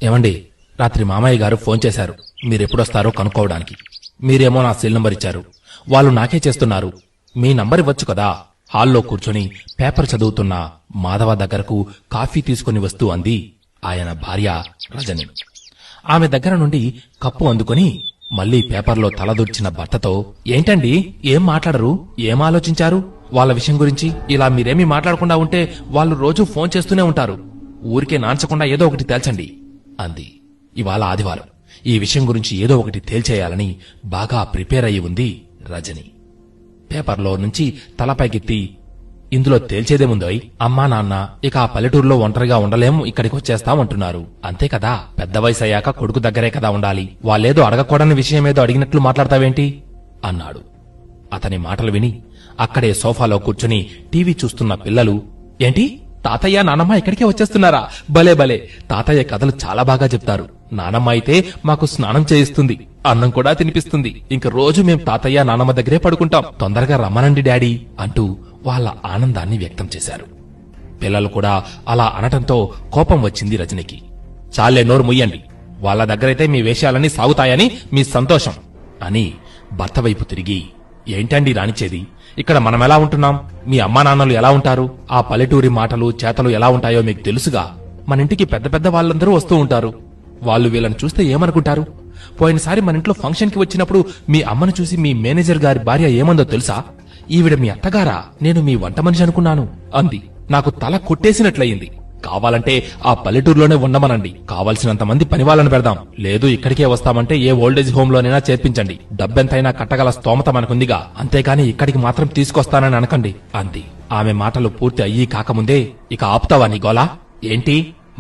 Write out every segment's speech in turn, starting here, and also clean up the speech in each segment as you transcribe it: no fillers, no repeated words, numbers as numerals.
ఏమండి, రాత్రి మామయ్య గారు ఫోన్ చేశారు మీరెప్పుడొస్తారో కనుక్కోవడానికి. మీరేమో నా సెల్ నంబర్ ఇచ్చారు. వాళ్ళు నాకే చేస్తున్నారు. మీ నంబర్ ఇవ్వచ్చు కదా. హాల్లో కూర్చొని పేపర్ చదువుతున్న మాధవ దగ్గరకు కాఫీ తీసుకుని వస్తూ అంది ఆయన భార్య రజని. ఆమె దగ్గర నుండి కప్పు అందుకుని మళ్లీ పేపర్లో తలదూర్చిన భర్తతో, ఏంటండి ఏం మాట్లాడరు, ఏం ఆలోచించారు వాళ్ళ విషయం గురించి? ఇలా మీరేమీ మాట్లాడకుండా ఉంటే వాళ్ళు రోజూ ఫోన్ చేస్తూనే ఉంటారు. ఊరికే నాంచకుండా ఏదో ఒకటి తేల్చండి అంది. ఇవాళ ఆదివారం. ఈ విషయం గురించి ఏదో ఒకటి తేల్చేయాలని బాగా ప్రిపేర్ అయి ఉంది రజని. పేపర్లో నుంచి తలపైకెత్తి, ఇందులో తేల్చేదేముందోయ్, అమ్మా నాన్న ఇక ఆ పల్లెటూరులో ఒంటరిగా ఉండలేం, ఇక్కడికొచ్చేస్తామంటున్నారు. అంతే కదా, పెద్ద వయసు అయ్యాక కొడుకు దగ్గరే కదా ఉండాలి. వాళ్ళేదో అడగకూడని విషయమేదో అడిగినట్లు మాట్లాడతావేంటి అన్నాడు. అతని మాటలు విని అక్కడే సోఫాలో కూర్చుని టీవీ చూస్తున్న పిల్లలు, ఏంటి తాతయ్య నానమ్మ ఇక్కడికే వచ్చేస్తున్నారా? భలే భలే, తాతయ్య కథలు చాలా బాగా చెప్తారు. నానమ్మ అయితే మాకు స్నానం చేయిస్తుంది, అన్నం కూడా తినిపిస్తుంది. ఇంక రోజు మేం తాతయ్య నానమ్మ దగ్గరే పడుకుంటాం. తొందరగా రమ్మనండి డాడీ అంటూ వాళ్ళ ఆనందాన్ని వ్యక్తం చేశారు. పిల్లలు కూడా అలా అనటంతో కోపం వచ్చింది రజనికి. చాలే, నోరు ముయ్యండి. వాళ్ళ దగ్గరైతే మీ వేషాలన్నీ సాగుతాయని మీ సంతోషం అని భర్త వైపు తిరిగి, ఏంటండి రానిచ్చేది? ఇక్కడ మనమెలా ఉంటున్నాం, మీ అమ్మా నాన్నలు ఎలా ఉంటారు, ఆ పల్లెటూరి మాటలు చేతలు ఎలా ఉంటాయో మీకు తెలుసుగా. మన ఇంటికి పెద్ద పెద్ద వాళ్ళందరూ వస్తూ ఉంటారు. వాళ్ళు వీళ్ళని చూస్తే ఏమనుకుంటారు? పోయినసారి మన ఇంట్లో ఫంక్షన్ కి వచ్చినప్పుడు మీ అమ్మను చూసి మీ మేనేజర్ గారి భార్య ఏమందో తెలుసా? ఈవిడ మీ అత్తగారా, నేను మీ వంట మనిషి అనుకున్నాను అంది. నాకు తల కొట్టేసినట్లయింది. కావాలంటే ఆ పల్లెటూరులోనే ఉండమనండి. కావలసినంత మంది పని వాళ్ళని పెడదాం. లేదు ఇక్కడికే వస్తామంటే ఏ ఓల్డేజ్ హోమ్ లోనైనా చేర్పించండి. డబ్బెంతైనా కట్టగల స్తోమత మనకుందిగా. అంతేకాని ఇక్కడికి మాత్రం తీసుకొస్తానని అనకండి అంది. ఆమె మాటలు పూర్తి అయ్యి కాకముందే, ఇక ఆపుతావా నీ గోలా? ఏంటి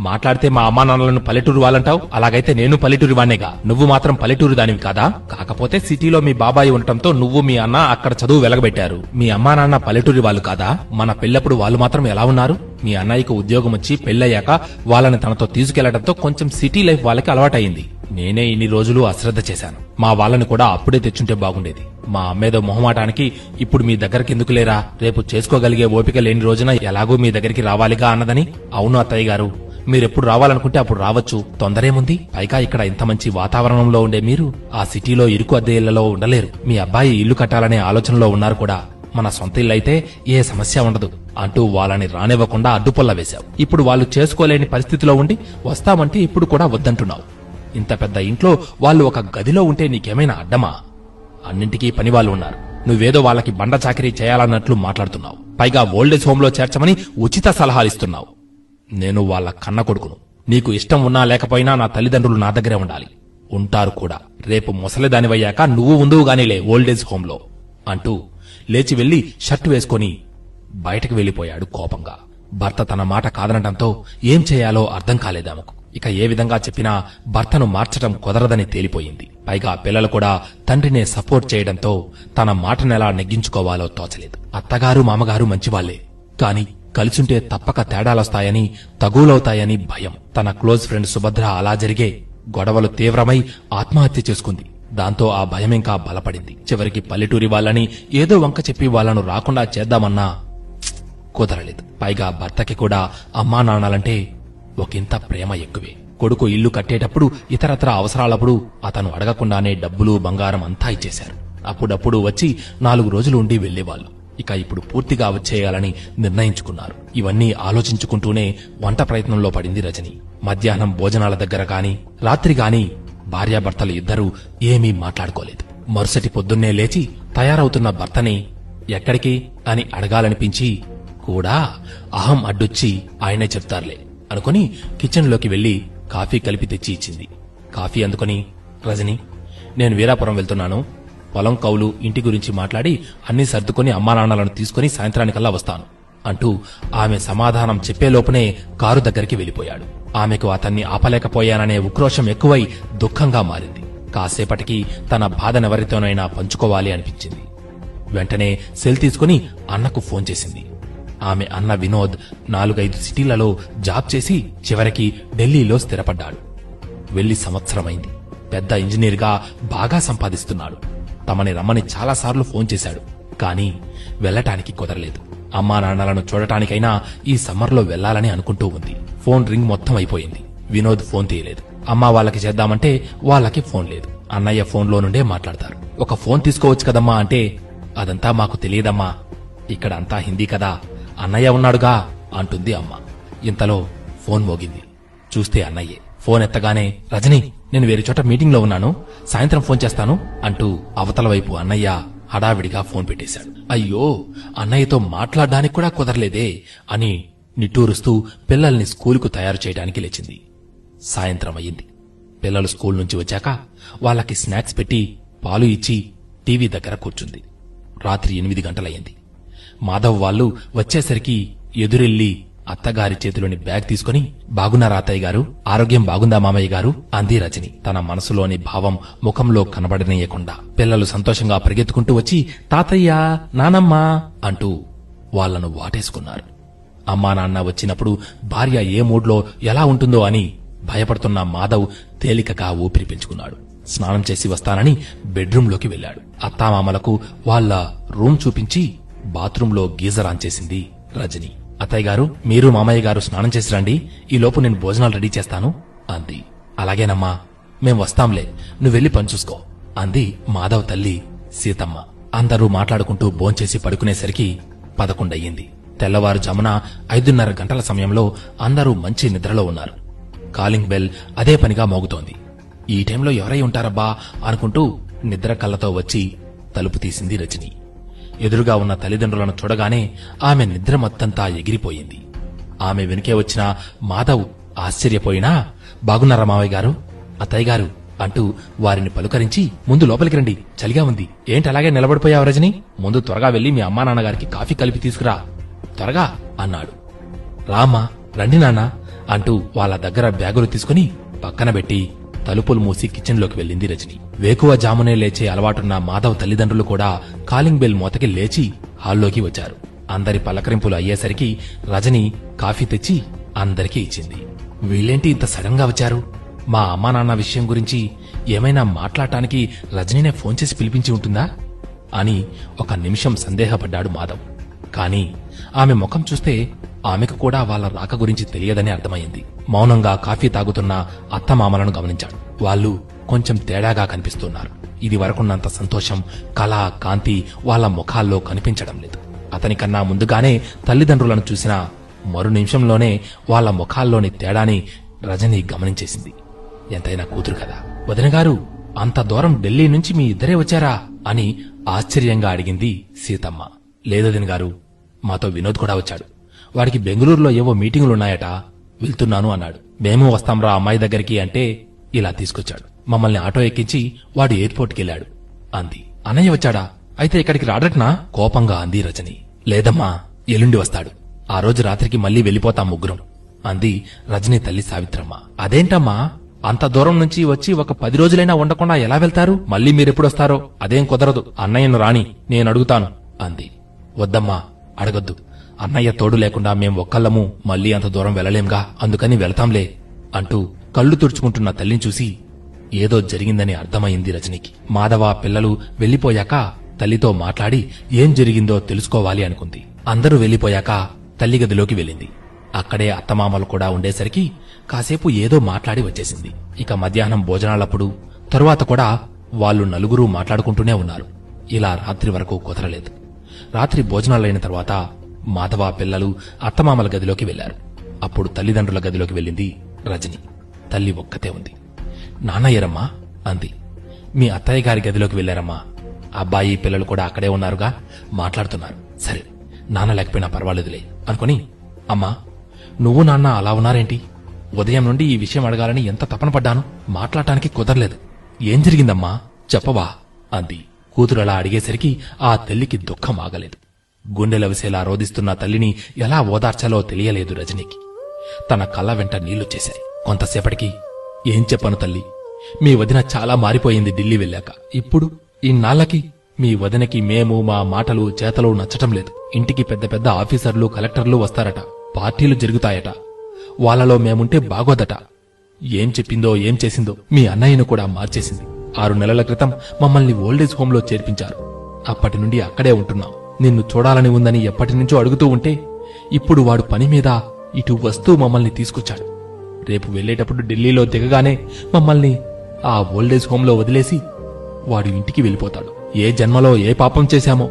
మాట్లాడితే మా అమ్మా నాన్నలను పల్లెటూరు వాళ్ళంటావు? అలాగైతే నేను పల్లెటూరి వాణ్ణేగా. నువ్వు మాత్రం పల్లెటూరు దానివి కాదా? కాకపోతే సిటీలో మీ బాబాయి ఉండటంతో నువ్వు మీ అన్న అక్కడ చదువు వెలగబెట్టారు. మీ అమ్మా నాన్న పల్లెటూరి వాళ్ళు కాదా? మన పెళ్లప్పుడు వాళ్ళు మాత్రం ఎలా ఉన్నారు? మీ అన్నయ్యకు ఉద్యోగం వచ్చి పెళ్లయ్యాక వాళ్ళని తనతో తీసుకెళ్లడంతో కొంచెం సిటీ లైఫ్ వాళ్ళకి అలవాటైంది. నేనే ఇన్ని రోజులు అశ్రద్ధ చేశాను. మా వాళ్ళని కూడా అప్పుడే తెచ్చుంటే బాగుండేది. మా అమ్మేదో మొహమాటానికి ఇప్పుడు మీ దగ్గరికి ఎందుకు లేరా, రేపు చేసుకోగలిగే ఓపిక లేని రోజున ఎలాగూ మీ దగ్గరికి రావాలిగా అన్నదని. అవును అత్తయ్య గారు, మీరెప్పుడు రావాలనుకుంటే అప్పుడు రావచ్చు, తొందరేముంది? పైగా ఇక్కడ ఇంత మంచి వాతావరణంలో ఉండే మీరు ఆ సిటీలో ఇరుకు అద్దె ఇళ్లలో ఉండలేరు. మీ అబ్బాయి ఇల్లు కట్టాలనే ఆలోచనలో ఉన్నారు కూడా. మన సొంత ఇల్లు అయితే ఏ సమస్య ఉండదు అంటూ వాళ్ళని రానివ్వకుండా అడ్డుపొల్ల వేశావు. ఇప్పుడు వాళ్ళు చేసుకోలేని పరిస్థితిలో ఉండి వస్తామంటే ఇప్పుడు కూడా వద్దంటున్నావు. ఇంత పెద్ద ఇంట్లో వాళ్ళు ఒక గదిలో ఉంటే నీకేమైనా అడ్డమా? అన్నింటికీ పని వాళ్ళు ఉన్నారు. నువ్వేదో వాళ్ళకి బండ చాకరీ చేయాలన్నట్లు మాట్లాడుతున్నావు. పైగా ఓల్డేజ్ హోమ్ లో చేర్చమని ఉచిత సలహాలిస్తున్నావు. నేను వాళ్ళ కన్న కొడుకును. నీకు ఇష్టం ఉన్నా లేకపోయినా నా తల్లిదండ్రులు నా దగ్గరే ఉండాలి. ఉంటారు కూడా. రేపు ముసలిదానివయ్యాక నువ్వు ఉందువుగానిలే ఓల్డేజ్ హోంలో అంటూ లేచి వెళ్లి షర్టు వేసుకుని బయటకు వెళ్లిపోయాడు కోపంగా. భర్త తన మాట కాదనటంతో ఏం చేయాలో అర్థం కాలేదామెకు. ఇక ఏ విధంగా చెప్పినా భర్తను మార్చటం కుదరదని తేలిపోయింది. పైగా పిల్లలు కూడా తండ్రినే సపోర్ట్ చేయడంతో తన మాటనెలా నెగ్గించుకోవాలో తోచలేదు. అత్తగారు మామగారు మంచివాళ్లే, కాని కలిసుంటే తప్పక తేడాలొస్తాయని, తగులవుతాయని భయం. తన క్లోజ్ ఫ్రెండ్ సుభద్ర అలా జరిగే గొడవలు తీవ్రమై ఆత్మహత్య చేసుకుంది. దాంతో ఆ భయమింకా బలపడింది. చివరికి పల్లెటూరి వాళ్ళని ఏదో వంక చెప్పి వాళ్లను రాకుండా చేద్దామన్నా కుదరలేదు. పైగా భర్తకి కూడా అమ్మా నాన్నలంటే ఒకంత ప్రేమ ఎక్కువే. కొడుకు ఇల్లు కట్టేటప్పుడు ఇతరత్ర అవసరాలప్పుడు అతను అడగకుండానే డబ్బులు బంగారం అంతా ఇచ్చేశారు. అప్పుడప్పుడు వచ్చి 4 రోజులు ఉండి వెళ్లేవాళ్లు. ఇక ఇప్పుడు పూర్తిగా వచ్చేయాలని నిర్ణయించుకున్నారు. ఇవన్నీ ఆలోచించుకుంటూనే వంట ప్రయత్నంలో పడింది రజని. మధ్యాహ్నం భోజనాల దగ్గర గాని రాత్రి గాని భార్యాభర్తలు ఇద్దరూ ఏమీ మాట్లాడుకోలేదు. మరుసటి పొద్దున్నే లేచి తయారవుతున్న భర్తని ఎక్కడికి అని అడగాలనిపించి కూడా అహం అడ్డొచ్చి ఆయనే చెప్తారులే అనుకుని కిచెన్లోకి వెళ్లి కాఫీ కలిపి తెచ్చి ఇచ్చింది. కాఫీ అందుకుని, రజని నేను వీరాపురం వెళ్తున్నాను. పొలం కౌలు ఇంటి గురించి మాట్లాడి అన్ని సర్దుకుని అమ్మా నాన్నలను తీసుకుని సాయంత్రానికల్లా వస్తాను అంటూ ఆమె సమాధానం చెప్పేలోపునే కారు దగ్గరికి వెళ్లిపోయాడు. ఆమెకు అతన్ని ఆపలేకపోయాననే ఉక్రోషం ఎక్కువై దుఃఖంగా మారింది. కాసేపటికి తన బాధనెవరితోనైనా పంచుకోవాలి అనిపించింది. వెంటనే సెల్ తీసుకుని అన్నకు ఫోన్ చేసింది. ఆమె అన్న వినోద్ 4-5 సిటీలలో జాబ్ చేసి చివరికి ఢిల్లీలో స్థిరపడ్డాడు. వెళ్లి సంవత్సరమైంది. పెద్ద ఇంజనీర్గా బాగా సంపాదిస్తున్నాడు. తమని రమ్మని చాలాసార్లు ఫోన్ చేశాడు. కాని వెళ్లటానికి కుదరలేదు. అమ్మా నాన్నలను చూడటానికైనా ఈ సమ్మర్లో వెళ్లాలని అనుకుంటూ ఉంది. ఫోన్ రింగ్ మొత్తం అయిపోయింది. వినోద్ ఫోన్ తీయలేదు. అమ్మ వాళ్ళకి చేద్దామంటే వాళ్ళకి ఫోన్ లేదు. అన్నయ్య ఫోన్లో నుండే మాట్లాడతారు. ఒక ఫోన్ తీసుకోవచ్చు కదమ్మా అంటే, అదంతా మాకు తెలియదమ్మా, ఇక్కడ అంతా హిందీ కదా, అన్నయ్య ఉన్నాడుగా అంటుంది అమ్మ. ఇంతలో ఫోన్ మోగింది. చూస్తే అన్నయ్యే. ఫోన్ ఎత్తగానే, రజని, నేను వేరే చోట మీటింగ్లో ఉన్నాను, సాయంత్రం ఫోన్ చేస్తాను అంటూ అవతల వైపు అన్నయ్య హడావిడిగా ఫోన్ పెట్టేశాడు. అయ్యో, అన్నయ్యతో మాట్లాడడానికి కూడా కుదరలేదే అని నిట్టూరుస్తూ పిల్లల్ని స్కూలుకు తయారు చేయడానికి లేచింది. సాయంత్రం అయ్యింది. పిల్లలు స్కూల్ నుంచి వచ్చాక వాళ్ళకి స్నాక్స్ పెట్టి పాలు ఇచ్చి టీవీ దగ్గర కూర్చుంది. రాత్రి 8 గంటలయ్యింది. మాధవ్ వాళ్ళు వచ్చేసరికి ఎదురెళ్లి అత్తగారి చేతిలోని బ్యాగ్ తీసుకుని, బాగున్నారా అత్తయ్య గారు, ఆరోగ్యం బాగుందా మామయ్య గారు అంది రజని తన మనసులోని భావం ముఖంలో కనబడనీయకుండా. పిల్లలు సంతోషంగా పరిగెత్తుకుంటూ వచ్చి తాతయ్య, నానమ్మ అంటూ వాళ్లను వాటేసుకున్నారు. అమ్మా నాన్న వచ్చినప్పుడు భార్య ఏ మూడ్లో ఎలా ఉంటుందో అని భయపడుతున్న మాధవ్ తేలికగా ఊపిరి పీల్చుకున్నాడు. స్నానం చేసి వస్తానని బెడ్రూంలోకి వెళ్లాడు. అత్తామామలకు వాళ్ల రూమ్ చూపించి బాత్రూంలో గీజర్ ఆన్ చేసింది రజని. అత్తయ్య గారు, మీరు మామయ్య గారు స్నానం చేసి రండి, ఈలోపు నేను భోజనాలు రెడీ చేస్తాను అంది. అలాగేనమ్మా, మేం వస్తాంలే, నువ్వెళ్లి పని చూసుకో అంది మాధవ్ తల్లి సీతమ్మ. అందరూ మాట్లాడుకుంటూ భోంచేసి పడుకునేసరికి 11 అయ్యింది. తెల్లవారుజామున 5:30 గంటల సమయంలో అందరూ మంచి నిద్రలో ఉన్నారు. కాలింగ్ బెల్ అదే పనిగా మోగుతోంది. ఈ టైంలో ఎవరై ఉంటారబ్బా అనుకుంటూ నిద్ర కళ్ళతో వచ్చి తలుపు తీసింది రజని. ఎదురుగా ఉన్న తల్లిదండ్రులను చూడగానే ఆమె నిద్ర మొత్తంతా ఎగిరిపోయింది. ఆమె వెనుకే వచ్చిన మాధవ్ ఆశ్చర్యపోయినా, బాగున్నారా మావయ్య గారు, అత్తయ్య గారు అంటూ వారిని పలుకరించి, ముందు లోపలికి రండి, చలిగా ఉంది, ఏంటి అలాగే నిలబడిపోయావు రజని, ముందు త్వరగా వెళ్లి మీ అమ్మా నాన్నగారికి కాఫీ కలిపి తీసుకురా, త్వరగా అన్నాడు. రామ్మా, రండి నాన్న అంటూ వాళ్ళ దగ్గర బ్యాగులు తీసుకుని పక్కన పెట్టి తలుపులు మూసి కిచెన్లోకి వెళ్ళింది రజని. వేకువ జామునే లేచే అలవాటున్న మాధవ్ తల్లిదండ్రులు కూడా కాలింగ్ బెల్ మోతకి లేచి హాల్లోకి వచ్చారు. అందరి పలకరింపులు అయ్యేసరికి రజని కాఫీ తెచ్చి అందరికీ ఇచ్చింది. వీళ్ళేంటి ఇంత సడన్ గా వచ్చారు, మా అమ్మా నాన్న విషయం గురించి ఏమైనా మాట్లాడటానికి రజనీనే ఫోన్ చేసి పిలిపించి ఉంటుందా అని ఒక నిమిషం సందేహపడ్డాడు మాధవ్. కాని ఆమె ముఖం చూస్తే ఆమెకు కూడా వాళ్ళ రాక గురించి తెలియదని అర్థమైంది. మౌనంగా కాఫీ తాగుతున్న అత్తమామలను గమనించాడు. వాళ్ళు కొంచెం తేడాగా కనిపిస్తున్నారు. ఇది వరకున్నంత సంతోషం, కళ, కాంతి వాళ్ళ ముఖాల్లో కనిపించడం లేదు. అతనికన్నా ముందుగానే తల్లిదండ్రులను చూసిన మరు నిమిషంలోనే వాళ్ళ ముఖాల్లోని తేడాని రజని గమనించేసింది. ఎంతైనా కూతురు కదా. వదినగారు, అంత దూరం ఢిల్లీ నుంచి మీ ఇద్దరే వచ్చారా అని ఆశ్చర్యంగా అడిగింది సీతమ్మ. లేదొదిన గారు, మాతో వినోద్ కూడా వచ్చాడు. వాడికి బెంగళూరులో ఏవో మీటింగులున్నాయట, వెళ్తున్నాను అన్నాడు. మేము వస్తాంరా అమ్మాయి దగ్గరికి అంటే ఇలా తీసుకొచ్చాడు. మమ్మల్ని ఆటో ఎక్కించి వాడు ఎయిర్పోర్ట్కి వెళ్లాడు అంది. అన్నయ్య వచ్చాడా, అయితే ఇక్కడికి రాడట్నా కోపంగా అంది రజని. లేదమ్మా, ఎల్లుండి వస్తాడు, ఆ రోజు రాత్రికి మళ్లీ వెళ్లిపోతాం ముగ్గురం అంది రజని తల్లి సావిత్రమ్మ. అదేంటమ్మా, అంత దూరం నుంచి వచ్చి ఒక 10 రోజులైనా ఉండకుండా ఎలా వెళ్తారు, మళ్లీ మీరెప్పుడొస్తారో, అదేం కుదరదు, అన్నయ్యను రాని నేను అడుగుతాను అంది. వద్దమ్మా, అడగొద్దు, అన్నయ్య తోడు లేకుండా మేం ఒక్కళ్ళము మళ్లీ అంత దూరం వెళ్లలేంగా, అందుకని వెళతాంలే అంటూ కళ్ళు తుడుచుకుంటున్న తల్లిని చూసి ఏదో జరిగిందని అర్థమైంది రజనికి. మాధవ పిల్లలు వెళ్లిపోయాక తల్లితో మాట్లాడి ఏం జరిగిందో తెలుసుకోవాలి అనుకుంది. అందరూ వెళ్లిపోయాక తల్లి గదిలోకి వెళ్ళింది. అక్కడే అత్తమామలు కూడా ఉండేసరికి కాసేపు ఏదో మాట్లాడి వచ్చేసింది. ఇక మధ్యాహ్నం భోజనాలప్పుడు తరువాత కూడా వాళ్ళు నలుగురూ మాట్లాడుకుంటూనే ఉన్నారు. ఇలా రాత్రి వరకు కుదరలేదు. రాత్రి భోజనాలైన తర్వాత మాధవ పిల్లలు అత్తమామల గదిలోకి వెళ్లారు. అప్పుడు తల్లిదండ్రుల గదిలోకి వెళ్ళింది రజని. తల్లి ఒక్కతే ఉంది. నాన్నయ్యరమ్మా అంది. మీ అత్తయ్య గారి గదిలోకి వెళ్లారమ్మా, అబ్బాయి పిల్లలు కూడా అక్కడే ఉన్నారుగా, మాట్లాడుతున్నారు. సరే, నాన్న లేకపోయినా పర్వాలేదులే అనుకుని, అమ్మా నువ్వు నాన్న అలా ఉన్నారేంటి, ఉదయం నుండి ఈ విషయం అడగాలని ఎంత తపన పడ్డాను, మాట్లాడటానికి కుదరలేదు, ఏం జరిగిందమ్మా చెప్పవా అంది. కూతురు అలా అడిగేసరికి ఆ తల్లికి దుఃఖం ఆగలేదు. గుండెలవిసేలా రోదిస్తున్న తల్లిని ఎలా ఓదార్చాలో తెలియలేదు రజనీకి. తన కళ్ళ వెంట నీళ్లొచ్చేశాయి. కొంతసేపటికి, ఏం చెప్పను తల్లి, మీ వదిన చాలా మారిపోయింది ఢిల్లీ వెళ్ళాక. ఇప్పుడు ఇన్నాళ్లకి మీ వదినకి మేము మా మాటలు చేతలు నచ్చటం లేదు. ఇంటికి పెద్ద పెద్ద ఆఫీసర్లు కలెక్టర్లు వస్తారట, పార్టీలు జరుగుతాయట, వాళ్లలో మేముంటే బాగోదట. ఏం చెప్పిందో ఏం చేసిందో మీ అన్నయ్యను కూడా మార్చేసింది. 6 నెలల క్రితం మమ్మల్ని ఓల్డేజ్ హోంలో చేర్పించారు. అప్పటి నుండి అక్కడే ఉంటున్నాం. నిన్ను చూడాలని ఉందని ఎప్పటినుంచో అడుగుతూ ఉంటే ఇప్పుడు వాడు పని మీద ఇటు వస్తూ మమ్మల్ని తీసుకొచ్చాడు. రేపు వెళ్లేటప్పుడు ఢిల్లీలో దిగగానే మమ్మల్ని ఆ ఓల్డేజ్ హోంలో వదిలేసి వాడు ఇంటికి వెళ్ళిపోతాడు. ఏ జన్మలో ఏ పాపం చేశామో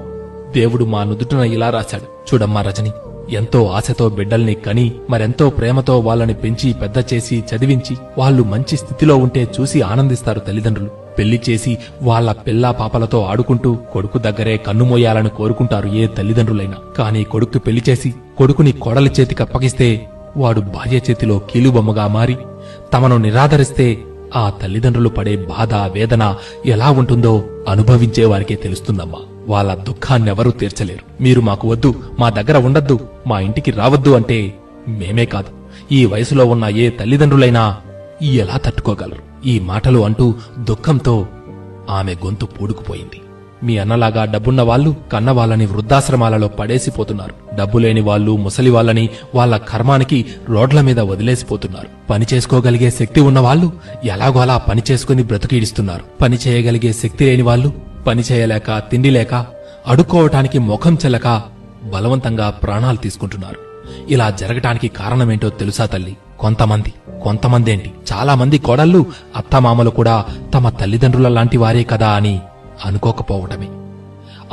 దేవుడు మా నుదుటిన ఇలా రాశాడు. చూడమ్మా రజని, ఎంతో ఆశతో బిడ్డల్ని కని మరెంతో ప్రేమతో వాళ్ళని పెంచి పెద్ద చేసి చదివించి వాళ్ళు మంచి స్థితిలో ఉంటే చూసి ఆనందిస్తారు తల్లిదండ్రులు. పెళ్లి చేసి వాళ్ళ పిల్లా పాపలతో ఆడుకుంటూ కొడుకు దగ్గరే కన్నుమోయాలని కోరుకుంటారు ఏ తల్లిదండ్రులైనా. కానీ కొడుక్కి పెళ్లి చేసి కొడుకుని కోడలి చేతికి అప్పగిస్తే వాడు భార్య చేతిలో కీలుబొమ్మగా మారి తమను నిరాదరిస్తే ఆ తల్లిదండ్రులు పడే బాధ వేదన ఎలా ఉంటుందో అనుభవించే వారికే తెలుస్తుందమ్మా. వాళ్ళ దుఃఖాన్నెవరూ తీర్చలేరు. మీరు మాకు వద్దు, మా దగ్గర ఉండద్దు, మా ఇంటికి రావద్దు అంటే మేమే కాదు, ఈ వయసులో ఉన్న ఏ తల్లిదండ్రులైనా ఎలా తట్టుకోగలరు? ఈ మాటలు అంటూ దుఃఖంతో ఆమె గొంతు పూడుకుపోయింది. మీ అన్నలాగా డబ్బున్న వాళ్ళు కన్నవాళ్ళని వృద్ధాశ్రమాలలో పడేసిపోతున్నారు. డబ్బు లేని వాళ్ళు ముసలి వాళ్ళని వాళ్ళ కర్మానికి రోడ్ల మీద వదిలేసిపోతున్నారు. పని చేసుకోగలిగే శక్తి ఉన్నవాళ్లు ఎలాగో అలా పని చేసుకుని బ్రతుకీడిస్తున్నారు. పని చేయగలిగే శక్తి లేని వాళ్ళు పని చేయలేక తిండి లేక అడుక్కోవటానికి ముఖం చెల్లక బలవంతంగా ప్రాణాలు తీసుకుంటున్నారు. ఇలా జరగటానికి కారణమేంటో తెలుసా తల్లి? కొంతమందేంటి, చాలా మంది కోడళ్ళు అత్తమామలు కూడా తమ తల్లిదండ్రుల లాంటి వారే కదా అని అనుకోకపోవటమే.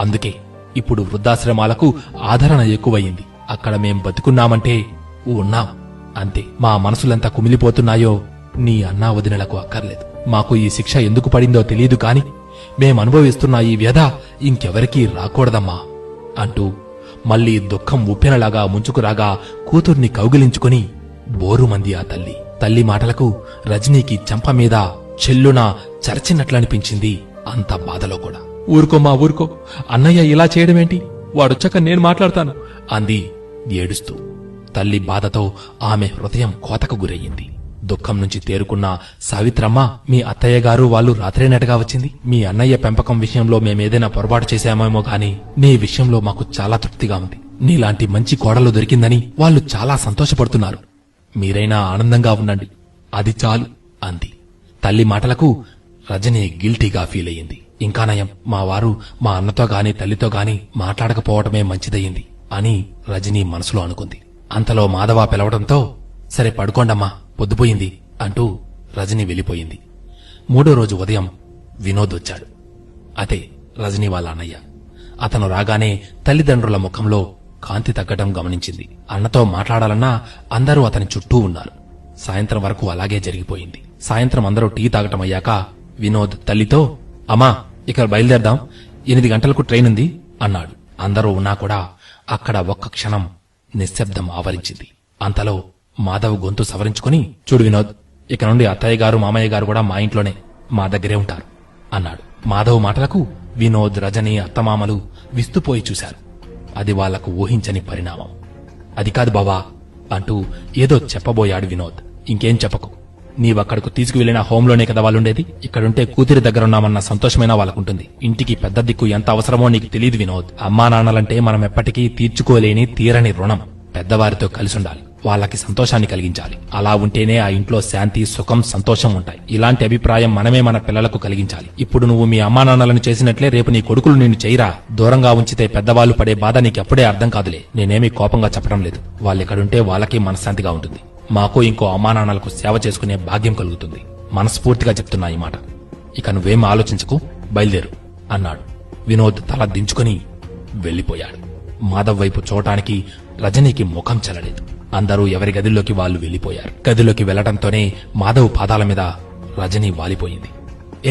అందుకే ఇప్పుడు వృద్ధాశ్రమాలకు ఆదరణ ఎక్కువయింది. అక్కడ మేం బతుకున్నామంటే ఉన్నాం అంతే. మా మనసులెంత కుమిలిపోతున్నాయో నీ అన్నా వదినలకు అక్కర్లేదు. మాకు ఈ శిక్ష ఎందుకు పడిందో తెలియదు కాని మేమనుభవిస్తున్న ఈ వ్యధ ఇంకెవరికీ రాకూడదమ్మా అంటూ మళ్లీ దుఃఖం ఉప్పెనలాగా ముంచుకురాగా కూతుర్ని కౌగిలించుకుని బోరుమంది ఆ తల్లి. తల్లి మాటలకు రజనీకి చెంప మీద చెల్లున చర్చినట్లనిపించింది. అంత బాధలో కూడా ఊరుకోమ్మా ఊరుకో, అన్నయ్య ఇలా చేయడమేంటి, వాడొచ్చాక నేను మాట్లాడతాను అంది ఏడుస్తూ. తల్లి బాధతో ఆమె హృదయం కోతకు గురయ్యింది. దుఃఖం నుంచి తేరుకున్న సావిత్రమ్మ, మీ అత్తయ్య గారు వాళ్ళు రాత్రేనటగా వచ్చింది. మీ అన్నయ్య పెంపకం విషయంలో మేమేదైనా పొరపాటు చేశామేమో గాని నీ విషయంలో మాకు చాలా తృప్తిగా ఉంది. నీలాంటి మంచి కోడలు దొరికిందని వాళ్ళు చాలా సంతోషపడుతున్నారు. మీరైనా ఆనందంగా ఉండండి, అది చాలు అంది. తల్లి మాటలకు రజని గిల్టీగా ఫీల్ అయ్యింది. ఇంకా నయం, మా వారు మా అన్నతో గాని తల్లితో గాని మాట్లాడకపోవటమే మంచిదయ్యింది అని రజని మనసులో అనుకుంది. అంతలో మాధవ పిలవడంతో సరే పడుకోండమ్మా, పొద్దుపోయింది అంటూ రజని వెళ్ళిపోయింది. మూడో రోజు ఉదయం వినోద్ వచ్చాడు. అదే రజని వాళ్ళ అన్నయ్య. అతను రాగానే తల్లిదండ్రుల ముఖంలో కాంతి తగ్గడం గమనించింది. అన్నతో మాట్లాడాలన్నా అందరూ అతని చుట్టూ ఉన్నారు. సాయంత్రం వరకు అలాగే జరిగిపోయింది. సాయంత్రం అందరూ టీ తాగటం అయ్యాక వినోద్ తల్లితో, అమ్మా ఇక్కడ బయలుదేరదాం, 8 గంటలకు ట్రైన్ ఉంది అన్నాడు. అందరూ ఉన్నా కూడా అక్కడ ఒక్క క్షణం నిశ్శబ్దం ఆవరించింది. అంతలో మాధవ్ గొంతు సవరించుకుని, చూడు వినోద్, ఇక నుండి అత్తయ్య గారు మామయ్య గారు కూడా మా ఇంట్లోనే, మా దగ్గరే ఉంటారు అన్నాడు. మాధవ్ మాటలకు వినోద్, రజని, అత్తమామలు విస్తుపోయి చూశారు. అది వాళ్లకు ఊహించని పరిణామం. అది కాదు బావా అంటూ ఏదో చెప్పబోయాడు వినోద్. ఇంకేం చెప్పకు, నీవక్కడకు తీసుకువెళ్లిన హోంలోనే కదా వాళ్ళుండేది. ఇక్కడుంటే కూతురి దగ్గరున్నామన్న సంతోషమైనా వాళ్ళకుంటుంది. ఇంటికి పెద్ద దిక్కు ఎంత అవసరమో నీకు తెలియదు వినోద్. అమ్మా నాన్నలంటే మనం ఎప్పటికీ తీర్చుకోలేని తీరని రుణం. పెద్దవారితో కలిసుండాలి, వాళ్ళకి సంతోషాన్ని కలిగించాలి. అలా ఉంటేనే ఆ ఇంట్లో శాంతి, సుఖం, సంతోషం ఉంటాయి. ఇలాంటి అభిప్రాయం మనమే మన పిల్లలకు కలిగించాలి. ఇప్పుడు నువ్వు మీ అమ్మా నాన్నలను చేసినట్లే రేపు నీ కొడుకులు నిన్ను చేయరా. దూరంగా ఉంచితే పెద్దవాళ్లు పడే బాధ నీకెప్పుడే అర్థం కాదులే. నేనేమీ కోపంగా చెప్పడం లేదు. వాళ్ళెక్కడుంటే వాళ్ళకి మనశ్శాంతిగా ఉంటుంది. మాకు ఇంకో అమ్మా నాన్నలకు సేవ చేసుకునే భాగ్యం కలుగుతుంది. మనస్ఫూర్తిగా చెప్తున్నా ఈ మాట. ఇక నువ్వేం ఆలోచించకు, బయలుదేరు అన్నాడు. వినోద్ తల దించుకుని వెళ్లిపోయాడు. మాధవ్ వైపు చూడటానికి రజనీకి ముఖం చెల్లలేదు. అందరూ ఎవరి గదిలోకి వాళ్లు వెళ్లిపోయారు. గదిలోకి వెళ్లడంతోనే మాధవ్ పాదాల మీద రజనీ వాలిపోయింది.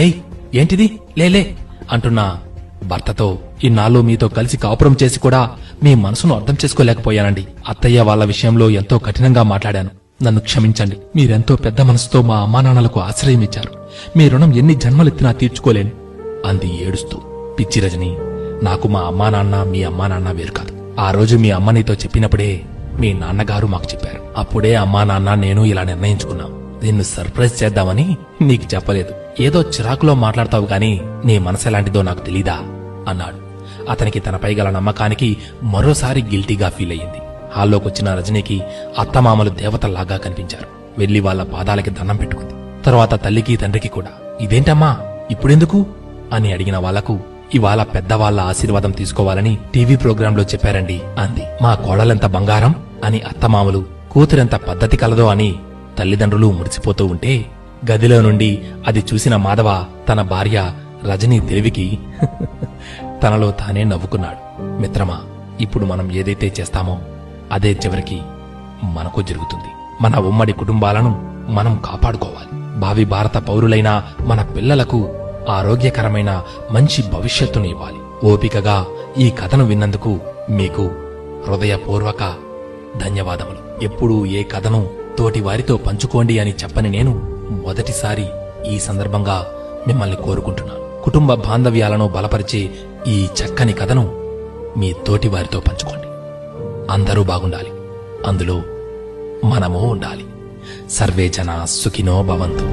ఏయ్ ఏంటిది, లేలే అంటున్న భర్తతో, ఇన్నాళ్ళు మీతో కలిసి కాపురం చేసి కూడా మీ మనసును అర్థం చేసుకోలేకపోయానండి. అత్తయ్య వాళ్ల విషయంలో ఎంతో కఠినంగా మాట్లాడాను. నన్ను క్షమించండి. మీరెంతో పెద్ద మనసుతో మా అమ్మానాన్నలకు ఆశ్రయం ఇచ్చారు. మీ రుణం ఎన్ని జన్మలెత్తినా తీర్చుకోలేను అంది ఏడుస్తూ. పిచ్చి రజని, నాకు మా అమ్మానాన్న మీ అమ్మానాన్న వేరు కాదు. ఆ రోజు మీ అమ్మ నీతో చెప్పినప్పుడే మీ నాన్నగారు మాకు చెప్పారు. అప్పుడే అమ్మా నాన్న నేను ఇలా నిర్ణయించుకున్నాం. నిన్ను సర్ప్రైజ్ చేద్దామని నీకు చెప్పలేదు. ఏదో చిరాకులో మాట్లాడతావు గాని నీ మనసెలాంటిదో నాకు తెలీదా అన్నాడు. అతనికి తనపై గల నమ్మకానికి మరోసారి గిల్టీగా ఫీల్ అయ్యింది. హాల్లోకొచ్చిన రజనీకి అత్తమామలు దేవతల్లాగా కనిపించారు. వెళ్లి వాళ్ల పాదాలకి దండం పెట్టుకుంది. తర్వాత తల్లికి తండ్రికి కూడా. ఇదేంటమ్మా ఇప్పుడెందుకు అని అడిగిన వాళ్లకు, ఇవాళ పెద్దవాళ్ల ఆశీర్వాదం తీసుకోవాలని టీవీ ప్రోగ్రాంలో చెప్పారండి అంది. మా కోడలెంత బంగారం అని అత్తమామలు, కూతురెంత పద్ధతి కలదో అని తల్లిదండ్రులు మురిసిపోతూ ఉంటే గదిలో నుండి అది చూసిన మాధవ తన భార్య రజనీ తెలివికి తనలో తానే నవ్వుకున్నాడు. మిత్రమా, ఇప్పుడు మనం ఏదైతే చేస్తామో అదే చివరికి మనకు జరుగుతుంది. మన ఉమ్మడి కుటుంబాలను మనం కాపాడుకోవాలి. భావి భారత పౌరులైన మన పిల్లలకు ఆరోగ్యకరమైన మంచి భవిష్యత్తుని ఇవ్వాలి. ఓపికగా ఈ కథను విన్నందుకు మీకు హృదయపూర్వక ధన్యవాదములు. ఎప్పుడూ ఏ కథను తోటి వారితో పంచుకోండి అని చెప్పని నేను మొదటిసారి ఈ సందర్భంగా మిమ్మల్ని కోరుకుంటున్నాను. కుటుంబ బాంధవ్యాలను బలపరిచే ఈ చక్కని కథను మీ తోటి వారితో పంచుకోండి. అందరూ బాగుండాలి, అందులో మనమూ ఉండాలి. సర్వే జనా సుఖినో భవంతు.